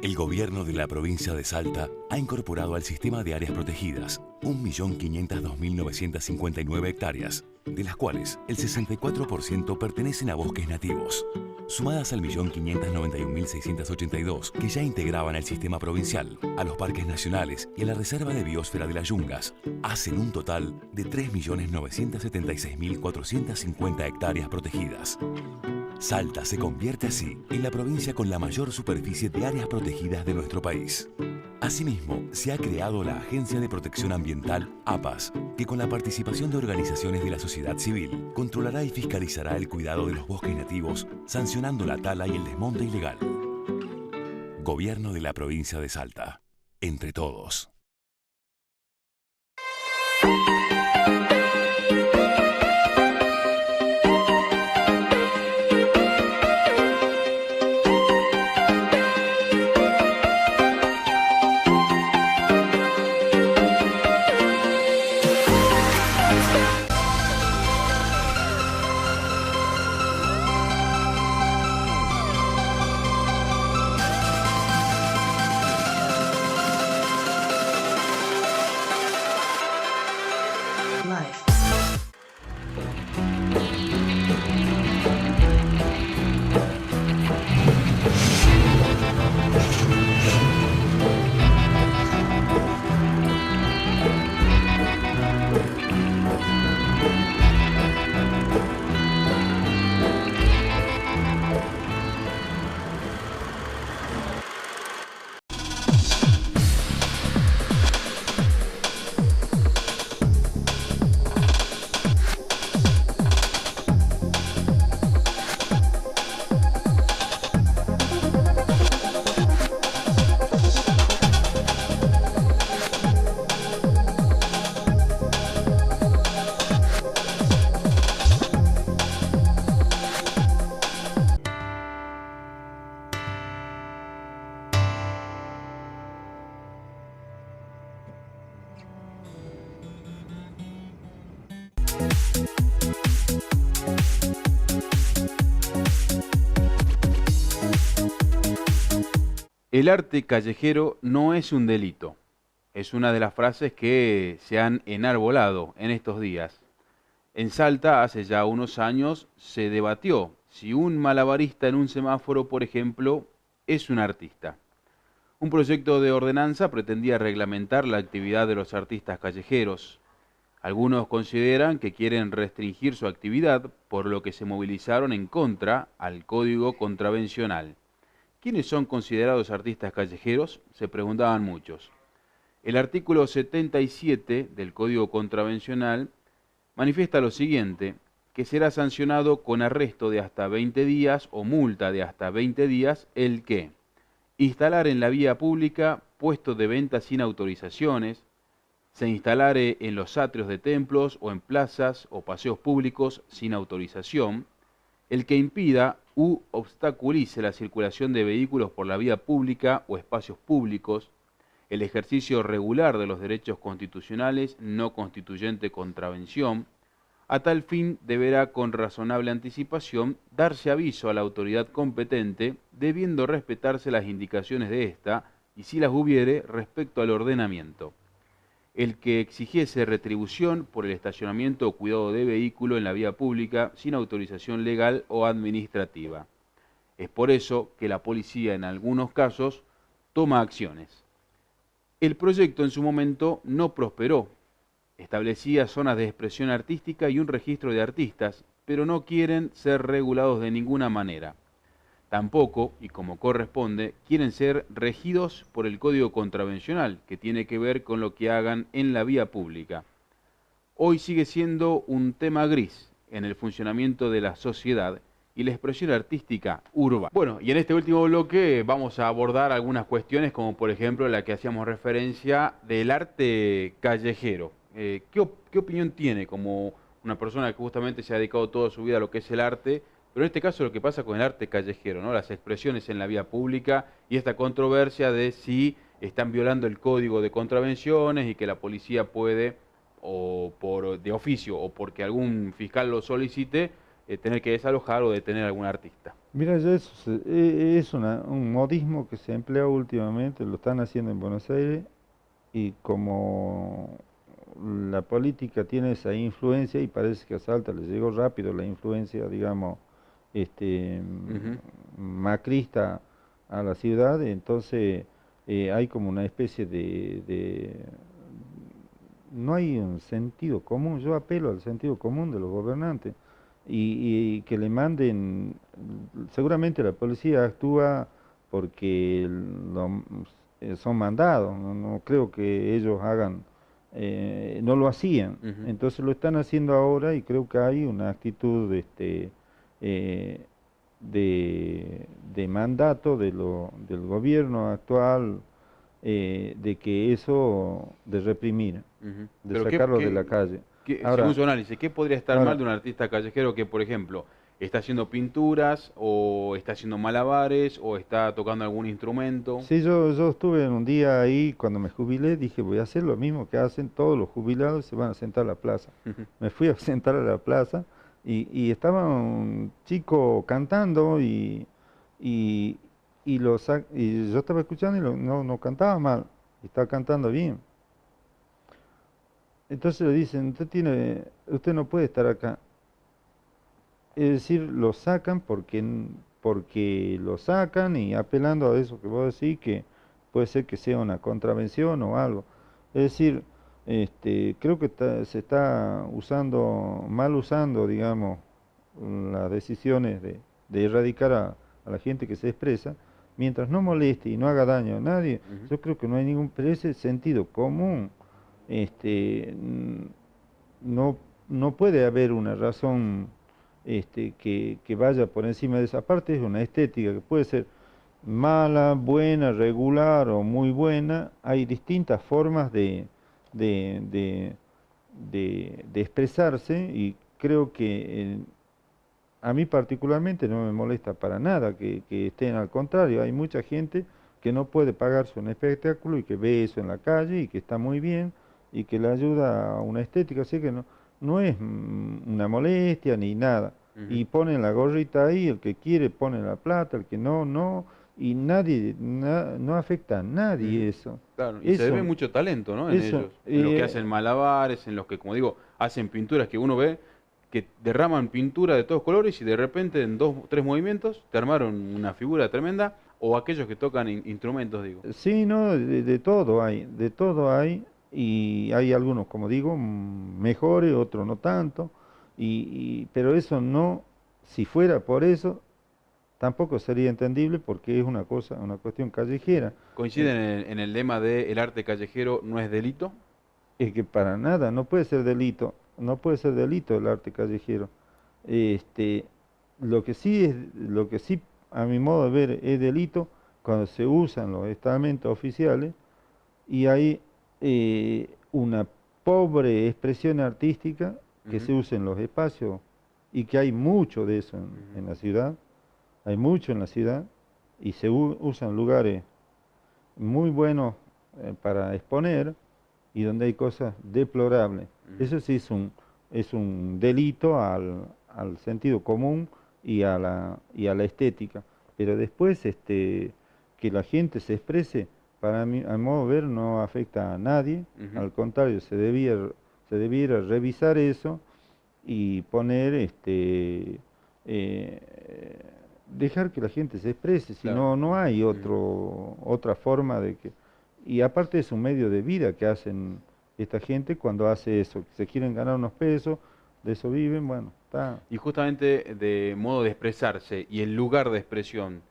El gobierno de la provincia de Salta ha incorporado al sistema de áreas protegidas 1.502.959 hectáreas, de las cuales el 64% pertenecen a bosques nativos, sumadas al 1.591.682 que ya integraban el sistema provincial, a los parques nacionales y a la Reserva de Biosfera de las Yungas, hacen un total de 3.976.450 hectáreas protegidas. Salta se convierte así en la provincia con la mayor superficie de áreas protegidas de nuestro país. Asimismo, se ha creado la Agencia de Protección Ambiental APAS, que con la participación de organizaciones de la sociedad civil, controlará y fiscalizará el cuidado de los bosques nativos, sancionando la tala y el desmonte ilegal. Gobierno de la provincia de Salta. Entre todos. El arte callejero no es un delito. Es una de las frases que se han enarbolado en estos días. En Salta, hace ya unos años, se debatió si un malabarista en un semáforo, por ejemplo, es un artista. Un proyecto de ordenanza pretendía reglamentar la actividad de los artistas callejeros. Algunos consideran que quieren restringir su actividad, por lo que se movilizaron en contra al Código Contravencional. ¿Quiénes son considerados artistas callejeros?, se preguntaban muchos. El artículo 77 del Código Contravencional manifiesta lo siguiente, que será sancionado con arresto de hasta 20 días o multa de hasta 20 días el que instalar en la vía pública puestos de venta sin autorizaciones, se instalare en los atrios de templos o en plazas o paseos públicos sin autorización, el que impida u obstaculice la circulación de vehículos por la vía pública o espacios públicos, el ejercicio regular de los derechos constitucionales no constituyente contravención. A tal fin deberá con razonable anticipación darse aviso a la autoridad competente, debiendo respetarse las indicaciones de ésta, y si las hubiere, respecto al ordenamiento. El que exigiese retribución por el estacionamiento o cuidado de vehículo en la vía pública sin autorización legal o administrativa. Es por eso que la policía en algunos casos toma acciones. El proyecto en su momento no prosperó. Establecía zonas de expresión artística y un registro de artistas, pero no quieren ser regulados de ninguna manera. Tampoco, y como corresponde, quieren ser regidos por el Código Contravencional, que tiene que ver con lo que hagan en la vía pública. Hoy sigue siendo un tema gris en el funcionamiento de la sociedad y la expresión artística urbana. Bueno, y en este último bloque vamos a abordar algunas cuestiones, como por ejemplo la que hacíamos referencia del arte callejero. ¿Qué opinión tiene como una persona que justamente se ha dedicado toda su vida a lo que es el arte? Pero en este caso lo que pasa con el arte callejero, ¿no? Las expresiones en la vía pública y esta controversia de si están violando el código de contravenciones y que la policía puede, o de oficio, o porque algún fiscal lo solicite, tener que desalojar o detener a algún artista. Mira, ya eso es un modismo que se emplea últimamente, lo están haciendo en Buenos Aires, y como la política tiene esa influencia, y parece que a Salta le llegó rápido la influencia, digamos, macrista a la ciudad, entonces hay como una especie no hay un sentido común. Yo apelo al sentido común de los gobernantes y que le manden. Seguramente la policía actúa porque son mandados, no creo que ellos hagan, no lo hacían, entonces lo están haciendo ahora, y creo que hay una actitud de mandato del gobierno actual, de que eso, de reprimir, de Pero sacarlo de la calle. Ahora, según su análisis, ¿qué podría estar ahora, mal de un artista callejero que, por ejemplo, está haciendo pinturas, o está haciendo malabares, o está tocando algún instrumento? Sí, yo estuve en un día ahí, cuando me jubilé, dije, voy a hacer lo mismo que hacen todos los jubilados, se van a sentar a la plaza. Me fui a sentar a la plaza, y estaba un chico cantando, y yo estaba escuchando, y no cantaba mal, estaba cantando bien. Entonces le dicen, usted no puede estar acá. Es decir, lo sacan porque lo sacan, y apelando a eso que vos decís, que puede ser que sea una contravención o algo. Es decir, creo que se está mal usando, digamos, las decisiones de erradicar a la gente que se expresa, mientras no moleste y no haga daño a nadie. Yo creo que no hay ningún, pero ese sentido común, no puede haber una razón que vaya por encima de esa parte. Es una estética que puede ser mala, buena, regular o muy buena. Hay distintas formas de expresarse, y creo que a mí particularmente no me molesta para nada que estén. Al contrario, hay mucha gente que no puede pagarse un espectáculo y que ve eso en la calle y que está muy bien y que le ayuda a una estética, así que no es una molestia ni nada. Y ponen la gorrita ahí, el que quiere pone la plata, el que no, y nadie, no afecta a nadie eso. Claro, y se ve mucho talento, ¿no? En ellos, en los que hacen malabares, en los que, como digo, hacen pinturas que uno ve que derraman pintura de todos colores, y de repente en 2 o 3 movimientos te armaron una figura tremenda, o aquellos que tocan instrumentos, digo. Sí, no, de todo hay, y hay algunos, como digo, mejores, otros no tanto, pero eso no, si fuera por eso, tampoco sería entendible, porque es una cuestión callejera. ¿Coinciden en el lema de el arte callejero no es delito? Es que para nada, no puede ser delito el arte callejero. Lo que sí, a mi modo de ver, es delito cuando se usan los estamentos oficiales, y hay una pobre expresión artística que se usa en los espacios, y que hay mucho de eso en la ciudad. hay mucho en la ciudad y se usan lugares muy buenos para exponer y donde hay cosas deplorables. Eso sí es un delito al sentido común y a la estética. Pero después que la gente se exprese, para mí, a mi modo de ver, no afecta a nadie. Al contrario, se debiera revisar eso y poner dejar que la gente se exprese, si Claro. no hay otra forma de que... Y aparte es un medio de vida que hacen esta gente cuando hace eso, que se quieren ganar unos pesos, de eso viven, bueno, está... Y justamente de modo de expresarse y el lugar de expresión.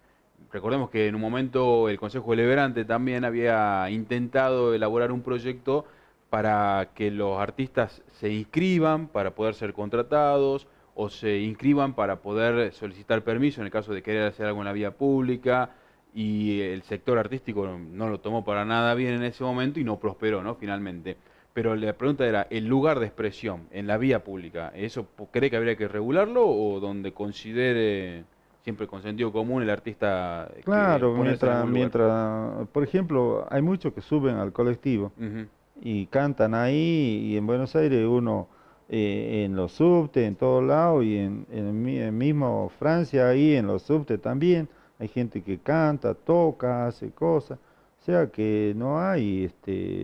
Recordemos que en un momento el Consejo Deliberante también había intentado elaborar un proyecto para que los artistas se inscriban para poder ser contratados o se inscriban para poder solicitar permiso en el caso de querer hacer algo en la vía pública, y el sector artístico no lo tomó para nada bien en ese momento y no prosperó, ¿no? Finalmente. Pero la pregunta era, el lugar de expresión en la vía pública, ¿eso cree que habría que regularlo o donde considere, siempre con sentido común, el artista que Claro, ponerse en algún lugar? por ejemplo, hay muchos que suben al colectivo Ujú. y cantan ahí, y en Buenos Aires uno en los subtes, en todos lados, y en mismo Francia, ahí en los subtes también, hay gente que canta, toca, hace cosas, o sea que no hay,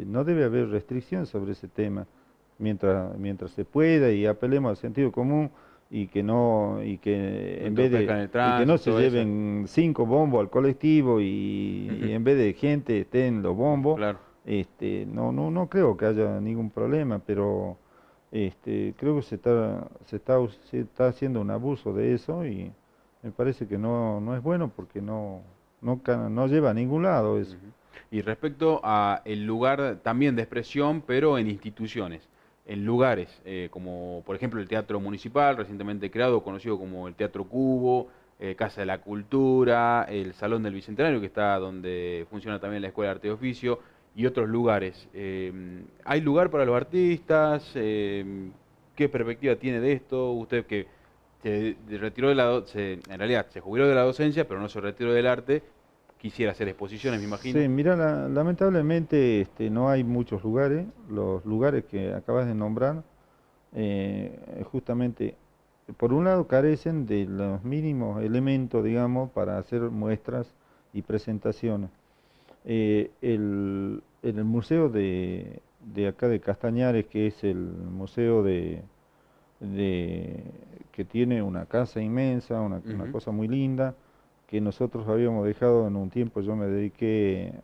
no debe haber restricción sobre ese tema, mientras se pueda, y apelemos al sentido común, y que no, y que No en vez entorpezcan el y que no se tránsito, eso. lleven 5 bombos al colectivo y en vez de gente estén los bombos, Claro. no creo que haya ningún problema, pero creo que se está haciendo un abuso de eso y me parece que no es bueno porque no lleva a ningún lado eso. Ujú. Y respecto a el lugar también de expresión, pero en instituciones, en lugares, como por ejemplo el Teatro Municipal, recientemente creado, conocido como el Teatro Cubo, Casa de la Cultura, el Salón del Bicentenario, que está donde funciona también la Escuela de Arte y Oficio, y otros lugares. ¿Hay lugar para los artistas? ¿Qué perspectiva tiene de esto? Usted que se retiró en realidad se jubiló de la docencia, pero no se retiró del arte, quisiera hacer exposiciones, me imagino. Sí, mira, lamentablemente no hay muchos lugares, los lugares que acabas de nombrar, justamente, por un lado carecen de los mínimos elementos, digamos, para hacer muestras y presentaciones. En el museo de acá de Castañares, que es el museo de- que tiene una casa inmensa, una Ujú. cosa muy linda, que nosotros habíamos dejado en un tiempo. Yo me dediqué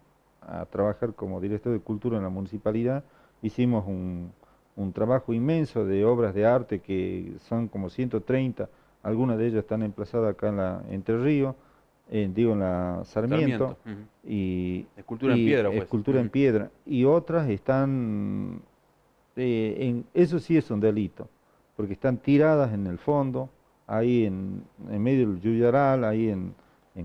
a trabajar como director de cultura en la municipalidad, hicimos un trabajo inmenso de obras de arte que son como 130, algunas de ellas están emplazadas acá en Entre Ríos, en la Sarmiento, Sarmiento. Ujú. y, Escultura en y piedra, pues. escultura en Ujú. piedra, y otras están, eso sí es un delito, porque están tiradas en el fondo, ahí en medio del Yuyaral, ahí en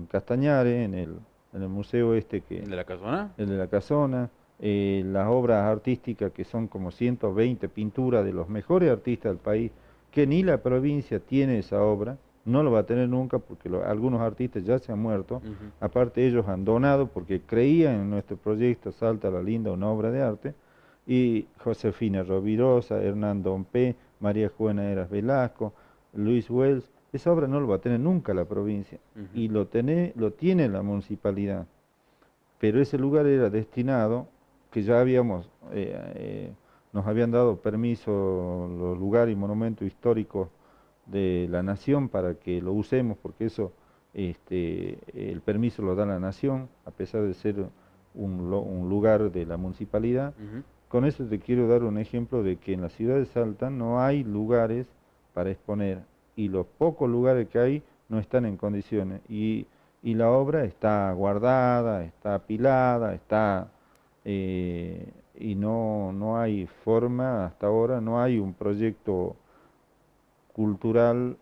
Castañares, en el museo ¿El de la casona? el de la Casona, las obras artísticas que son como 120 pinturas de los mejores artistas del país, que ni la provincia tiene esa obra, no lo va a tener nunca porque algunos artistas ya se han muerto, Ujú. aparte ellos han donado porque creían en nuestro proyecto Salta la Linda, una obra de arte, y Josefina Rovirosa, Hernán Dompe, María Juana Eras Velasco, Luis Wells, esa obra no lo va a tener nunca la provincia, Ujú. y lo tiene la municipalidad, pero ese lugar era destinado, que ya nos habían dado permiso los lugares y monumentos históricos de la nación para que lo usemos, porque eso, el permiso lo da la nación, a pesar de ser un lugar de la municipalidad. Ujú. Con eso te quiero dar un ejemplo de que en la ciudad de Salta no hay lugares para exponer, y los pocos lugares que hay no están en condiciones, y la obra está guardada, está apilada, y no hay forma, hasta ahora no hay un proyecto cultural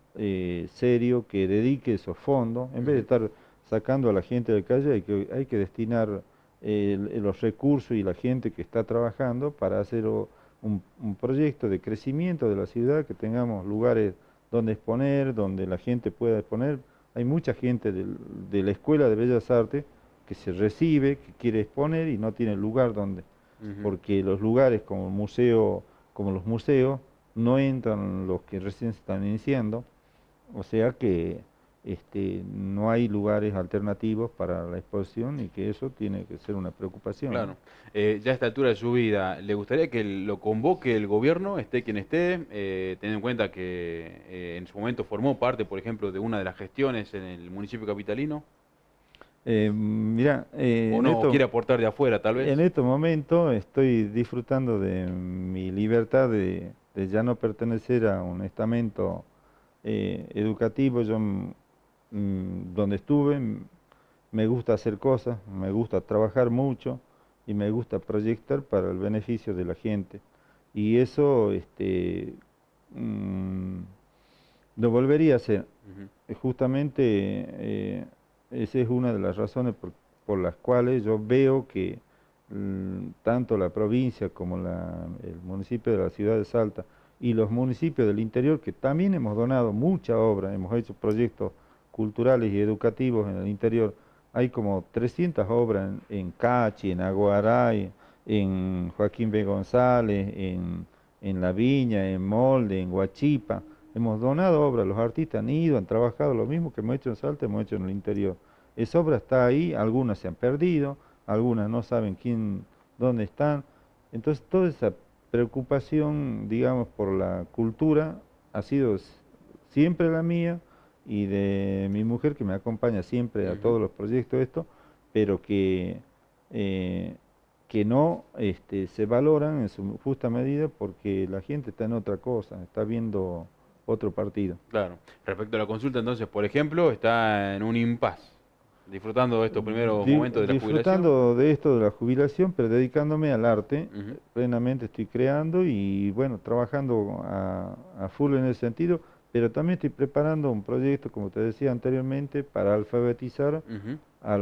serio que dedique esos fondos. En vez de Ujú. estar sacando a la gente de calle, hay que destinar los recursos y la gente que está trabajando para hacer un proyecto de crecimiento de la ciudad, que tengamos lugares donde exponer, donde la gente pueda exponer, hay mucha gente de la Escuela de Bellas Artes que se recibe, que quiere exponer y no tiene lugar donde, Ujú. porque los lugares como el museo, como los museos, no entran los que recién se están iniciando, o sea que no hay lugares alternativos para la exposición y que eso tiene que ser una preocupación, ¿no? Claro. Ya a esta altura de su vida, ¿le gustaría que lo convoque el gobierno, esté quien esté, teniendo en cuenta que en su momento formó parte, por ejemplo, de una de las gestiones en el municipio capitalino? Mira, ¿O no? ¿O quiere aportar de afuera, tal en vez? estos momentos estoy disfrutando de mi libertad de ya no pertenecer a un estamento educativo. Yo, donde estuve, me gusta hacer cosas, me gusta trabajar mucho y me gusta proyectar para el beneficio de la gente. Y eso, mm, lo volvería a hacer. Ujú. Justamente esa es una de las razones por las cuales yo veo que tanto la provincia como el municipio de la ciudad de Salta y los municipios del interior, que también hemos donado mucha obra, hemos hecho proyectos culturales y educativos en el interior. Hay como 300 obras en Cachi, en Aguaray, en Joaquín B. González, en La Viña, en Molde, en Huachipa. Hemos donado obras, los artistas han ido, han trabajado lo mismo que hemos hecho en Salta, hemos hecho en el interior. Esa obra está ahí, algunas se han perdido, algunas no saben dónde están. Entonces toda esa preocupación, digamos, por la cultura ha sido siempre la mía y de mi mujer que me acompaña siempre a Ujú. todos los proyectos esto, pero eh, que no se valoran en su justa medida porque la gente está en otra cosa, está viendo otro partido. Claro. Respecto a la consulta, entonces, por ejemplo, está en un impasse, disfrutando de estos primeros momentos de la jubilación. Disfrutando de esto de la jubilación, pero dedicándome al arte, Ujú. plenamente estoy creando y bueno, trabajando a full en ese sentido, pero también estoy preparando un proyecto, como te decía anteriormente, para alfabetizar Ujú. a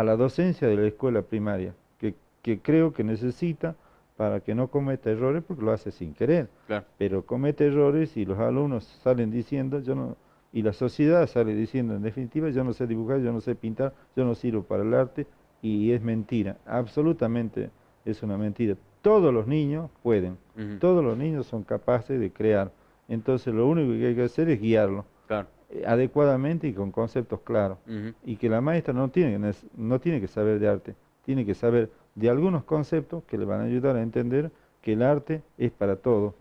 la docencia de la escuela primaria, que creo que necesita para que no cometa errores, porque lo hace sin querer, Claro. pero comete errores y los alumnos salen diciendo, yo no, y la sociedad sale diciendo, en definitiva, yo no sé dibujar, yo no sé pintar, yo no sirvo para el arte, y es mentira, absolutamente es una mentira. Todos los niños pueden, Ujú. todos los niños son capaces de crear, entonces lo único que hay que hacer es guiarlos Claro. adecuadamente y con conceptos claros. Ujú. Y que la maestra no tiene que saber de arte, tiene que saber de algunos conceptos que le van a ayudar a entender que el arte es para todos,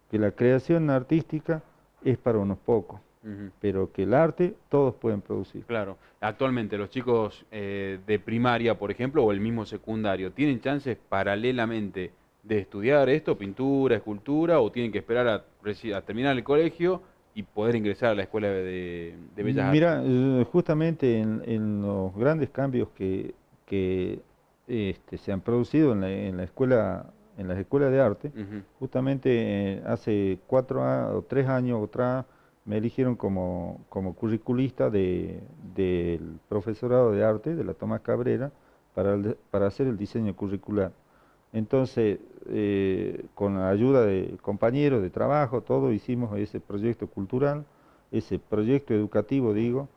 que la creación artística es para unos pocos, Ujú. pero que el arte todos pueden producir. Claro. Actualmente los chicos de primaria, por ejemplo, o el mismo secundario, ¿tienen chances paralelamente de estudiar esto, pintura, escultura, o tienen que esperar a terminar el colegio y poder ingresar a la escuela de Bellas Artes? Mira, justamente en los grandes cambios que se han producido en la escuela, en las escuelas de arte, Ujú. justamente hace 3 años atrás me eligieron como curriculista del profesorado de arte de la Tomás Cabrera para hacer el diseño curricular. Entonces, con la ayuda de compañeros de trabajo, todo hicimos ese proyecto cultural, ese proyecto educativo, digo,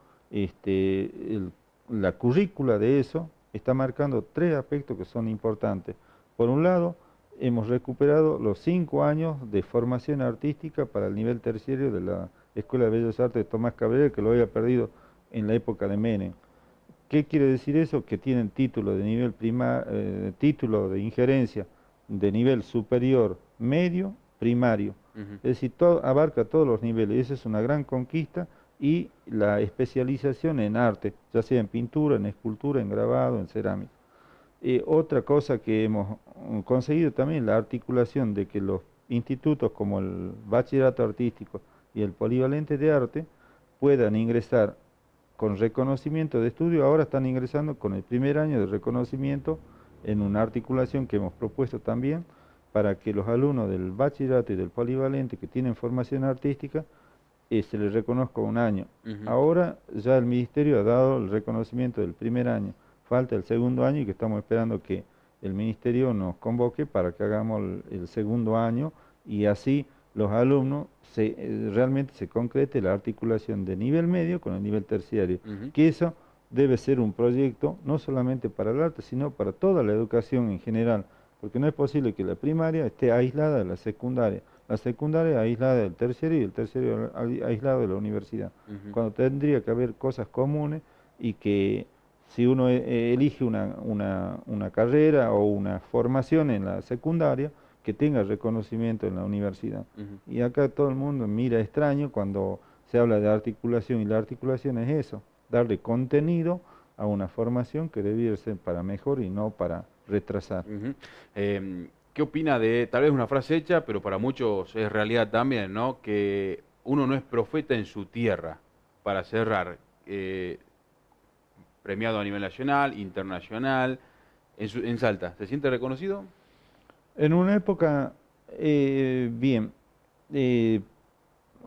la currícula de eso está marcando 3 aspectos que son importantes. Por un lado, hemos recuperado los 5 años de formación artística para el nivel terciario de la Escuela de Bellas Artes de Tomás Cabrera, que lo había perdido en la época de Menem. ¿Qué quiere decir eso? Que tienen título de nivel título de injerencia de nivel superior, medio, primario. Ujú. Es decir, abarca todos los niveles. Esa es una gran conquista y la especialización en arte, ya sea en pintura, en escultura, en grabado, en cerámica. Otra cosa que hemos conseguido también, la articulación de que los institutos como el Bachillerato Artístico y el Polivalente de Arte puedan ingresar con reconocimiento de estudio, ahora están ingresando con el primer año de reconocimiento en una articulación que hemos propuesto también para que los alumnos del bachillerato y del polivalente que tienen formación artística se les reconozca un año. Ujú. Ahora ya el Ministerio ha dado el reconocimiento del primer año, falta el segundo año y que estamos esperando que el Ministerio nos convoque para que hagamos el segundo año y así los alumnos realmente se concrete la articulación de nivel medio con el nivel terciario, que eso debe ser un proyecto no solamente para el arte, sino para toda la educación en general, porque no es posible que la primaria esté aislada de la secundaria aislada del terciario y el terciario aislado de la universidad, cuando tendría que haber cosas comunes y que si uno elige una carrera o una formación en la secundaria, que tenga reconocimiento en la universidad. Y acá todo el mundo mira extraño cuando se habla de articulación, y la articulación es eso, darle contenido a una formación que debiera ser para mejor y no para retrasar. ¿Qué opina de, tal vez una frase hecha, pero para muchos es realidad también, ¿no? Que uno no es profeta en su tierra, para cerrar, premiado a nivel nacional, internacional, en Salta, ¿se siente reconocido? En una época, bien,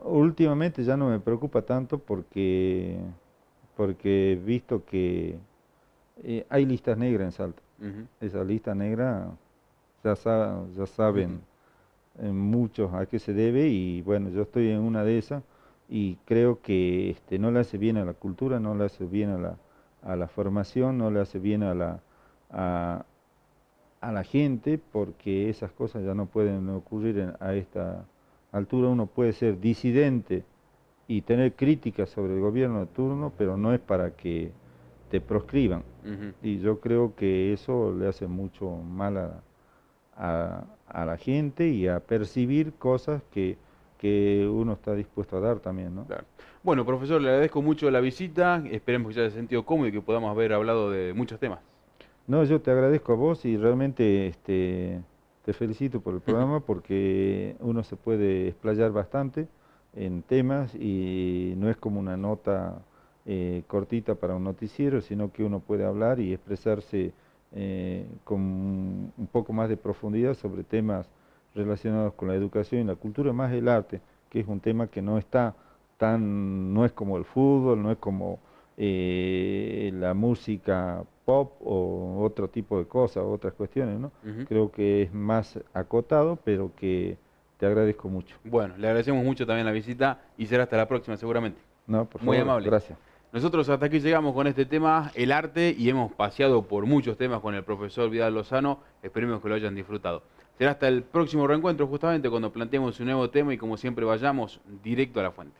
últimamente ya no me preocupa tanto porque he visto que hay listas negras en Salta. Esa lista negra ya saben muchos a qué se debe, y bueno, yo estoy en una de esas y creo que no le hace bien a la cultura, no le hace bien a la formación, no le hace bien a la gente, porque esas cosas ya no pueden ocurrir a esta altura. Uno puede ser disidente y tener críticas sobre el gobierno de turno, pero no es para que te proscriban. Y yo creo que eso le hace mucho mal a la gente y a percibir cosas que uno está dispuesto a dar también, ¿no? Claro. Bueno, profesor, le agradezco mucho la visita, esperemos que se haya sentido cómodo y que podamos haber hablado de muchos temas. No, yo te agradezco a vos y realmente te felicito por el programa, porque uno se puede explayar bastante en temas y no es como una nota cortita para un noticiero, sino que uno puede hablar y expresarse con un poco más de profundidad sobre temas relacionados con la educación y la cultura, más el arte, que es un tema que no está no es como el fútbol, no es como la música pop o otro tipo de cosas, otras cuestiones, ¿no? Creo que es más acotado, pero que te agradezco mucho. Bueno, le agradecemos mucho también la visita y será hasta la próxima seguramente. No, por favor, muy amable. Gracias. Nosotros hasta aquí llegamos con este tema, el arte, y hemos paseado por muchos temas con el profesor Vidal Lozano. Esperemos que lo hayan disfrutado. Será hasta el próximo reencuentro, justamente cuando planteemos un nuevo tema y como siempre vayamos directo a la fuente.